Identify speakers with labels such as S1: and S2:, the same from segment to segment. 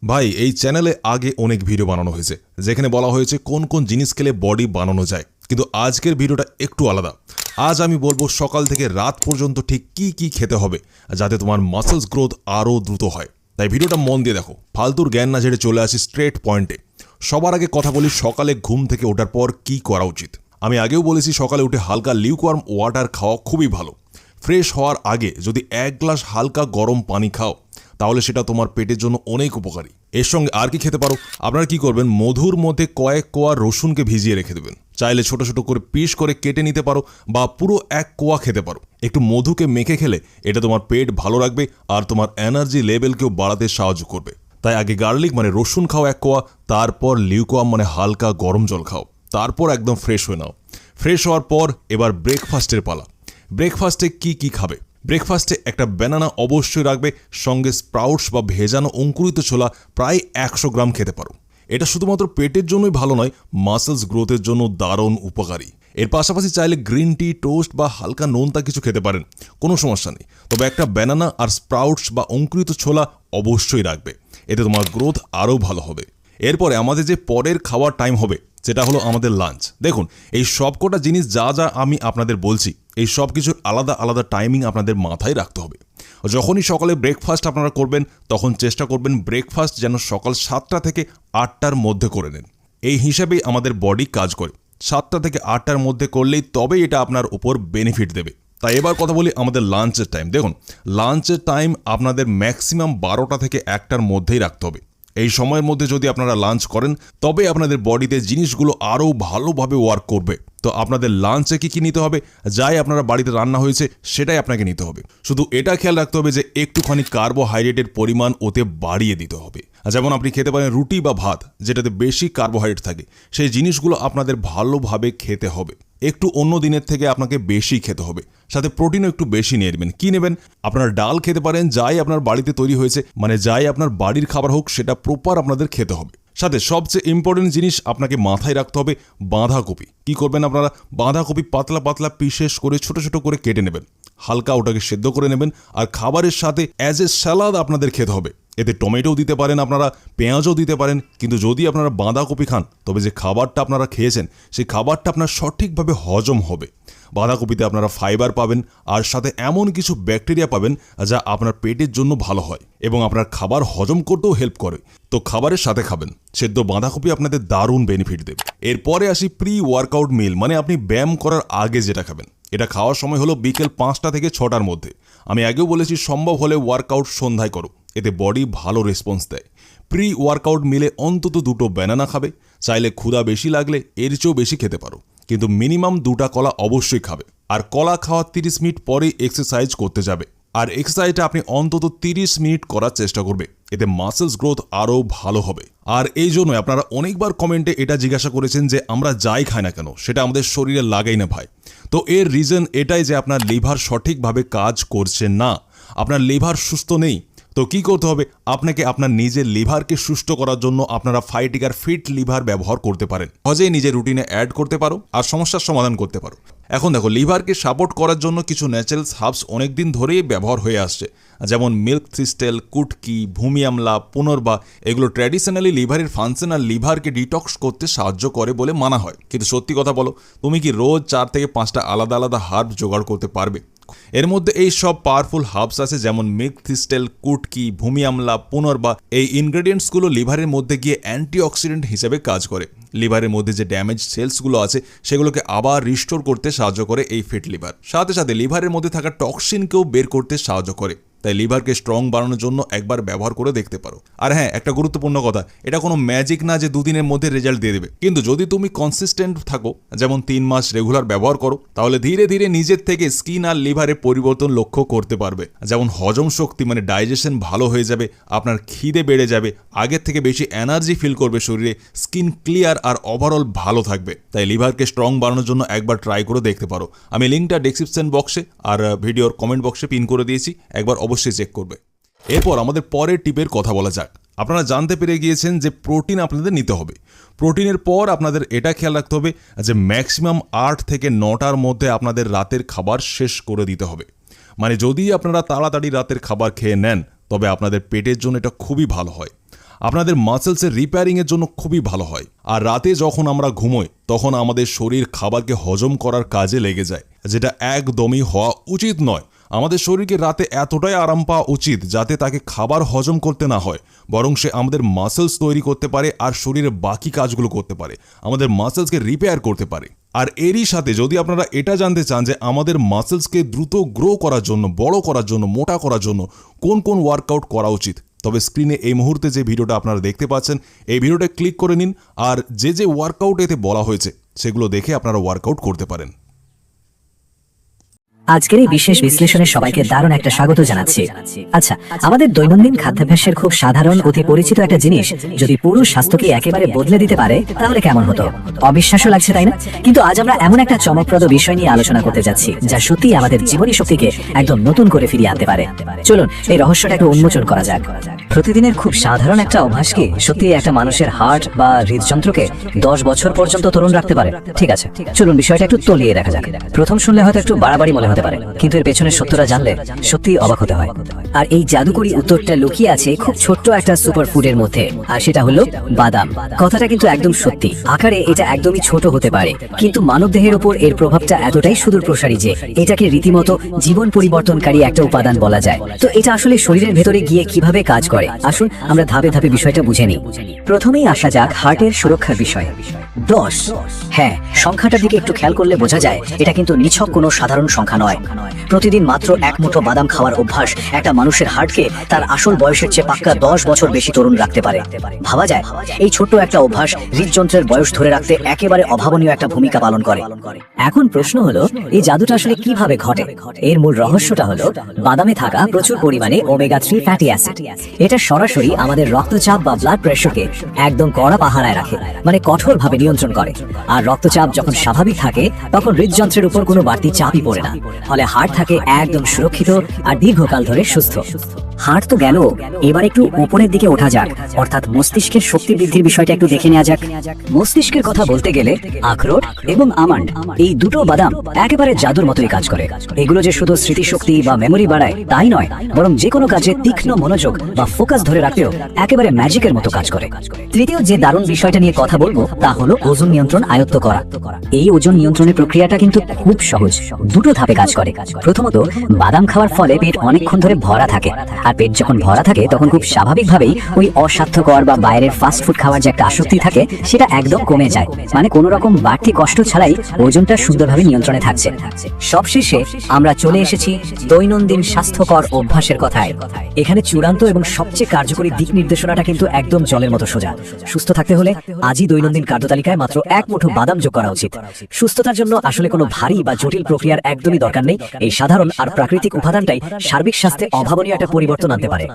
S1: ভাই এই চ্যানেলে আগে অনেক ভিডিও বানানো হয়েছে যেখানে বলা হয়েছে কোন কোন জিনিস খেলে বডি বানানো যায়, কিন্তু আজকের ভিডিওটা একটু আলাদা। আজ আমি বলবো সকাল থেকে রাত পর্যন্ত ঠিক কি কি খেতে হবে যাতে তোমার মাসলস গ্রোথ আরও দ্রুত হয়। তাই ভিডিওটা মন দিয়ে দেখো, ফালতুর জ্ঞান না ঝেড়ে চলে আসি স্ট্রেট পয়েন্টে। সবার আগে কথা বলি সকালে ঘুম থেকে ওঠার পর কি করা উচিত। আমি আগেও বলেছি সকালে উঠে হালকা লিউকওয়ার্ম ওয়াটার খাওয়া খুবই ভালো। ফ্রেশ হওয়ার আগে যদি 1 গ্লাস হালকা গরম পানি খাও তাহলে সেটা তোমার পেটের জন্য অনেক উপকারী। এর সঙ্গে আর কি খেতে পারো, আপনারা কি করবেন, মধুর মধ্যে কয়েক কোয়া রসুনকে ভিজিয়ে রেখে দেবেন। চাইলে ছোট ছোট করে পিস করে কেটে নিতে পারো বা পুরো 1 কোয়া খেতে পারো। একটু মধুকে মেখে খেলে এটা তোমার পেট ভালো রাখবে আর তোমার এনার্জি লেভেলকেও বাড়াতে সাহায্য করবে। তাই আগে গার্লিক মানে রসুন খাও 1 কোয়া, তারপর লিউকোয়াম মানে হালকা গরম জল খাও, তারপর একদম ফ্রেশ হয়ে নাও। ফ্রেশ হওয়ার পর এবার ব্রেকফাস্টের পালা। ব্রেকফাস্টে কি কি খাবে? ব্রেকফাস্টে একটা ব্যানানা অবশ্যই রাখবে, সঙ্গে স্প্রাউটস বা ভেজানো অঙ্কুরিত ছোলা প্রায় 100 গ্রাম খেতে পারো। এটা শুধুমাত্র পেটের জন্যই ভালো নয়, মাসলস গ্রোথের জন্য দারুণ উপকারী। এর পাশাপাশি চাইলে গ্রিন টি, টোস্ট বা হালকা নোনতা কিছু খেতে পারেন, কোনো সমস্যা নেই। তবে একটা ব্যানানা আর স্প্রাউটস বা অঙ্কুরিত ছোলা অবশ্যই রাখবে, এতে তোমার গ্রোথ আরও ভালো হবে। এরপরে আমাদের যে পরের খাওয়ার টাইম হবে সেটা হলো আমাদের লাঞ্চ। দেখুন এই সবকটা জিনিস যা যা আমি আপনাদের বলছি এই সব কিছুর আলাদা আলাদা টাইমিং আপনাদের মাথায় রাখতে হবে। যখনই সকালে ব্রেকফাস্ট আপনারা করবেন তখন চেষ্টা করবেন ব্রেকফাস্ট যেন সকাল 7টা থেকে 8টার মধ্যে করে নেন। এই হিসাবেই আমাদের বডি কাজ করে। 7টা থেকে 8টার মধ্যে করলেই তবেই এটা আপনার উপর বেনিফিট দেবে। তাই এবার কথা বলি আমাদের লাঞ্চের টাইম। দেখুন লাঞ্চের টাইম আপনাদের ম্যাক্সিমাম 12টা থেকে 1টার মধ্যেই রাখতে হবে। এই সময়ের মধ্যে যদি আপনারা লাঞ্চ করেন তবে আপনাদের বডিতে জিনিসগুলো আরও ভালোভাবে ওয়ার্ক করবে। তো আপনাদের লাঞ্চে কি কি নিতে হবে, যাই আপনারা বাড়িতে রান্না হয়েছে সেটাই আপনাকে নিতে হবে। শুধু এটা খেয়াল রাখতে হবে যে একটুখানি কার্বোহাইড্রেটের পরিমাণ ওতে বাড়িয়ে দিতে হবে। যেমন আপনি খেতে পারেন রুটি বা ভাত যেটাতে বেশি কার্বোহাইড্রেট থাকে, সেই জিনিসগুলো আপনাদের ভালোভাবে খেতে হবে। একটু অন্য দিনের থেকে আপনাকে বেশি খেতে হবে, সাথে প্রোটিনও একটু বেশি নিয়ে নেবেন। কি নেবেন, আপনারা ডাল খেতে পারেন, যাই আপনার বাড়িতে তৈরি হয়েছে, মানে যাই আপনার বাড়ির খাবার হোক সেটা প্রপার আপনাদের খেতে হবে। সাথে সবচেয়ে ইম্পর্টেন্ট জিনিস আপনাকে মাথায় রাখতে হবে বাঁধাকপি। কি করবেন আপনারা, বাঁধাকপি পাতলা পাতলা পিসেস করে ছোট ছোট করে কেটে নেবেন, হালকা ওটাকে সেদ্ধ করে নেবেন আর খাবারের সাথে অ্যাজ এ স্যালাদ আপনাদের খেতে হবে। এতে টমেটোও দিতে পারেন, আপনারা পেঁয়াজও দিতে পারেন, কিন্তু যদি আপনারা বাঁধাকপি খান তবে যে খাবারটা আপনারা খেয়েছেন সেই খাবারটা আপনার সঠিকভাবে হজম হবে। বাঁধাকপিতে আপনারা ফাইবার পাবেন আর সাথে এমন কিছু ব্যাকটেরিয়া পাবেন যা আপনার পেটের জন্য ভালো হয় এবং আপনার খাবার হজম করতেও হেল্প করে। তো খাবারের সাথে খাবেন, সেদ্ধ বাঁধাকপি আপনাদের দারুণ বেনিফিট দেবে। এরপরে আসি প্রি ওয়ার্কআউট মিল, মানে আপনি ব্যায়াম করার আগে যেটা খাবেন। এটা খাওয়ার সময় হলো বিকেল 5টা থেকে 6টার মধ্যে। আমি আগেও বলেছি সম্ভব হলে ওয়ার্কআউট সন্ধ্যায় করো, এতে বডি ভালো রেসপন্স দেয়। প্রি ওয়ার্কআউট মিলে অন্তত 2টো ব্যানানা খাবে, চাইলে ক্ষুধা বেশি লাগলে এর চেয়েও বেশি খেতে পারো, কিন্তু মিনিমাম 2টা কলা অবশ্যই খাবে। আর কলা খাওয়ার 30 মিনিট পরেই এক্সারসাইজ করতে যাবে। আর এক্সারসাইজটা আপনি অন্তত 30 মিনিট করার চেষ্টা করবে, এতে মাসলস গ্রোথ আরও ভালো হবে। আর এই জন্য আপনারা অনেকবার কমেন্টে এটা জিজ্ঞাসা করেছেন যে আমরা যাই খাই না কেন সেটা আমাদের শরীরে লাগাই না ভাই। তো এর রিজন এটাই যে আপনার লিভার সঠিকভাবে কাজ করছে না, আপনার লিভার সুস্থ নেই। তো কি করতে হবে, আপনাকে আপনার নিজের লিভারকে সুস্থ করার জন্য আপনারা ফাইটিকার ফিট লিভার ব্যবহার করতে পারেন। সহজেই নিজের রুটিনে অ্যাড করতে পারো আর সমস্যার সমাধান করতে পারো। এখন দেখো লিভারকে সাপোর্ট করার জন্য কিছু ন্যাচারাল হার্বস অনেকদিন ধরেই ব্যবহার হয়ে আসছে, যেমন মিল্ক থ্রিস্টেল, কুটকি, ভূমি আমলা, পুনর্বা। এগুলো ট্র্যাডিশনালি লিভারের ফাংশন আর লিভারকে ডিটক্স করতে সাহায্য করে বলে মানা হয়। কিন্তু সত্যি কথা বলো, তুমি কি রোজ 4 থেকে 5টা আলাদা আলাদা হার্ব জোগাড় করতে পারবে? এর মধ্যে এই সব পাওয়ারফুল হার্বস আছে যেমন মিল্ক থ্রিস্টেল, কুটকি, ভূমি আমলা, পুনর্বা। এই ইনগ্রেডিয়েন্টসগুলো লিভারের মধ্যে গিয়ে অ্যান্টিঅক্সিডেন্ট হিসেবে কাজ করে। লিভারের মধ্যে যে ড্যামেজ সেলসগুলো আছে সেগুলোকে আবার রিস্টোর করতে সাহায্য করে এই ফিট লিভার। সাথে সাথে লিভারের মধ্যে থাকা টক্সিনকেও বের করতে সাহায্য করে। তাই লিভারকে স্ট্রং বানানোর জন্য একবার ব্যবহার করে দেখতে পারো। আর হ্যাঁ, একটা গুরুত্বপূর্ণ কথা, এটা কোনো ম্যাজিক না যে 2 দিনের মধ্যে রেজাল্ট দিয়ে দেবে। কিন্তু যদি তুমি কনসিস্টেন্ট থাকো, যেমন 3 মাস রেগুলার ব্যবহার করো, তাহলে ধীরে ধীরে নিজের থেকে স্কিন আর লিভারের পরিবর্তন লক্ষ্য করতে পারবে। যেমন হজম শক্তি মানে ডাইজেশন ভালো হয়ে যাবে, আপনার খিদে বেড়ে যাবে, আগের থেকে বেশি এনার্জি ফিল করবে শরীরে, স্কিন ক্লিয়ার আর ওভারঅল ভালো থাকবে। তাই লিভারকে স্ট্রং বানানোর জন্য একবার ট্রাই করে দেখতে পারো। আমি লিঙ্কটা ডেসক্রিপশন বক্সে আর ভিডিওর কমেন্ট বক্সে পিন করে দিয়েছি, একবার অবশ্যই চেক করবে। এরপর আমাদের পরের টিপের কথা বলা যাক। আপনারা জানতে পেরে গিয়েছেন যে প্রোটিন আপনাদের নিতে হবে। প্রোটিনের পর আপনাদের এটা খেয়াল রাখতে হবে যে ম্যাক্সিমাম 8 থেকে 9টার মধ্যে আপনাদের রাতের খাবার শেষ করে দিতে হবে। মানে যদি আপনারা তাড়াতাড়ি রাতের খাবার খেয়ে নেন তবে আপনাদের পেটের জন্য এটা খুবই ভালো হয়। আপনাদের মাসেলসের রিপেয়ারিংয়ের জন্য খুবই ভালো হয়। আর রাতে যখন আমরা ঘুমোই তখন আমাদের শরীর খাবারকে হজম করার কাজে লেগে যায়, যেটা একদমই হওয়া উচিত নয়। আমাদের শরীরকে রাতে এতটাই আরাম পাওয়া উচিত যাতে তাকে খাবার হজম করতে না হয়, বরং সে আমাদের মাসেলস তৈরি করতে পারে আর শরীরের বাকি কাজগুলো করতে পারে, আমাদের মাসেলসকে রিপেয়ার করতে পারে। আর এরই সাথে যদি আপনারা এটা জানতে চান যে আমাদের মাসেলসকে দ্রুত গ্রো করার জন্য, বড় করার জন্য, মোটা করার জন্য কোন কোন ওয়ার্কআউট করা উচিত, তবে স্ক্রিনে এই মুহূর্তে যে ভিডিওটা আপনারা দেখতে পাচ্ছেন এই ভিডিওটা ক্লিক করে নিন আর যে ওয়ার্কআউট এতে বলা হয়েছে সেগুলো দেখে আপনারা ওয়ার্কআউট করতে পারেন।
S2: আজকের এই বিশেষ বিশ্লেষণে সবাইকে দারুণ একটা স্বাগত জানাচ্ছি। আচ্ছা, আমাদের দৈনন্দিন খাদ্যাভ্যাসের খুব সাধারণ অতি পরিচিত একটা জিনিস যদি পুরো স্বাস্থ্যকে একেবারে বদলে দিতে পারে তাহলে কেমন হতো? অবিশ্বাস্য লাগছে, তাই না? কিন্তু আজ আমরা এমন একটা চমকপ্রদ বিষয় নিয়ে আলোচনা করতে যাচ্ছি যা সত্যি আমাদের জীবনী শক্তিকে একদম নতুন করে ফিরিয়ে আনতে পারে। চলুন এই রহস্যটা একটু উন্মোচন করা যাক। প্রতিদিনের খুব সাধারণ একটা অভ্যাস কি সত্যি একটা মানুষের হার্ট বা হৃদযন্ত্রকে 10 বছর পর্যন্ত তরুণ রাখতে পারে? ঠিক আছে, চলুন বিষয়টা একটু তলিয়ে দেখা যাক। প্রথম শুনলে হয়তো একটু বাড়াবাড়ি মনে হতে পারে, কিন্তু এর পেছনের সত্যটা জানলে সত্যি অবাক হতে হয়। আর এই জাদুকরী উত্তরটা লুকিয়ে আছে খুব ছোট্ট একটা সুপার ফুডের মধ্যে, আর সেটা হলো বাদাম। কথাটা কিন্তু একদম সত্যি। আকারে এটা একদমই ছোট হতে পারে, কিন্তু মানবদেহের উপর এর প্রভাবটা এতটাই সুদূর প্রসারী যে এটাকে রীতিমতো জীবন পরিবর্তনকারী একটা উপাদান বলা যায়। তো এটা আসলে শরীরের ভেতরে গিয়ে কিভাবে কাজ করে, আসুন আমরা ধাপে ধাপে বিষয়টা বুঝে নিই। প্রথমেই আসা যাক হার্টের সুরক্ষার বিষয়ে। 10, হ্যাঁ, সংখ্যাটার দিকে একটু খেয়াল করলে বোঝা যায় এটা কিন্তু নিছক কোনো সাধারণ সংখ্যা নয়। প্রতিদিন মাত্র 1 মুঠো বাদাম খাওয়ার অভ্যাস একটা মানুষের হার্টকে তার আসল বয়সের চেয়ে পাক্কা 10 বছর বেশি তরুণ রাখতে পারে। ভাবা যায় এই ছোট্ট একটা অভ্যাস হৃদযন্ত্রের বয়স ধরে রাখতে একেবারে অভাবনীয় একটা ভূমিকা পালন করে। এখন প্রশ্ন হলো এই জাদুটা আসলে কিভাবে ঘটে? এর মূল রহস্যটা হলো বাদামে থাকা প্রচুর পরিমাণে ওমেগা 3 ফ্যাটি অ্যাসিড। এটা সরাসরি আমাদের রক্তচাপ বা ব্লাড প্রেশারকে একদম কড়া পাহারায় রাখে, মানে কঠোরভাবে নিয়ন্ত্রণ করে। আর রক্তচাপ যখন স্বাভাবিক থাকে তখন হৃদযন্ত্রের উপর কোনো বাড়তি চাপই পড়ে না, ফলে হার্ট থাকে একদম সুরক্ষিত আর দীর্ঘকাল ধরে সুস্থ। হার্ট তো গেল, এবার একটু উপরের দিকে ওঠা যাক, অর্থাৎ মস্তিষ্কের শক্তি বৃদ্ধির বিষয়টা একটু দেখে নেওয়া যাক। মস্তিষ্কের কথা বলতে গেলে আখরোট এবং আমন্ড, এই দুটো বাদাম একেবারে জাদুর মতোই কাজ করে। এগুলো যে শুধু স্মৃতিশক্তি বা মেমোরি বাড়ায় তাই নয়, বরং যে কোনো কাজে তীক্ষ্ণ মনোযোগ বা ফোকাস ধরে রাখতেও একেবারে ম্যাজিকের মতো কাজ করে। তৃতীয় যে দারুণ বিষয়টা নিয়ে কথা বলবো তা হলো ওজন নিয়ন্ত্রণ আয়ত্ত করা। এই ওজন নিয়ন্ত্রণের প্রক্রিয়াটা কিন্তু খুব সহজ, দুটো ধাপে কাজ করে। প্রথমত, বাদাম খাওয়ার ফলে পেট অনেকক্ষণ ধরে ভরা থাকে, আর পেট যখন ভরা থাকে তখন খুব স্বাভাবিকভাবেই ওই অস্বাস্থ্যকর বা বাইরের ফাস্ট ফুড খাওয়ার যে একটা আসক্তি থাকে সেটা একদম কমে যায়, মানে কোনো রকম বাড়তি কষ্ট ছাড়াই ওজনটা সুন্দরভাবে নিয়ন্ত্রণে থাকছে। সবশেষে আমরা চলে এসেছি দৈনন্দিন স্বাস্থ্যকর অভ্যাসের কথায়। এখানে চূড়ান্ত এবং সবচেয়ে কার্যকরী দিক নির্দেশনাটা কিন্তু একদম জলের মতো সোজা। সুস্থ থাকতে হলে আজই দৈনন্দিন খাদ্যতালিকায় মাত্র 1 মুঠো বাদাম যোগ করা উচিত। সুস্থতার জন্য আসলে কোনো ভারী বা জটিল প্রক্রিয়ার একদমই দরকার নেই। এই সাধারণ আর প্রাকৃতিক উপাদানটাই সার্বিক স্বাস্থ্যে অভাবনীয় একটা পরিবর্তন আনতে পারে।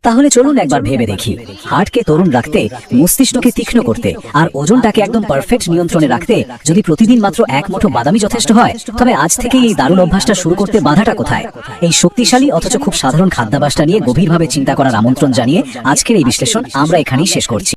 S2: তাহলে চলুন একবার ভেবে দেখি, হার্টকে তরুণ রাখতে, মস্তিষ্ককে তীক্ষ্ণ করতে আর ওজনটাকে একদম পারফেক্ট নিয়ন্ত্রণে রাখতে যদি প্রতিদিন মাত্র 1 মুঠো বাদামই যথেষ্ট হয়, তবে আজ থেকেই এই দারুণ অভ্যাসটা শুরু করতে বাধাটা কোথায়? এই শক্তিশালী অথচ খুব সাধারণ খাদ্যাভ্যাসটা নিয়ে গভীরভাবে চিন্তা করার আমন্ত্রণ জানিয়ে আজকের এই বিশ্লেষণ আমরা এখানেই শেষ করছি।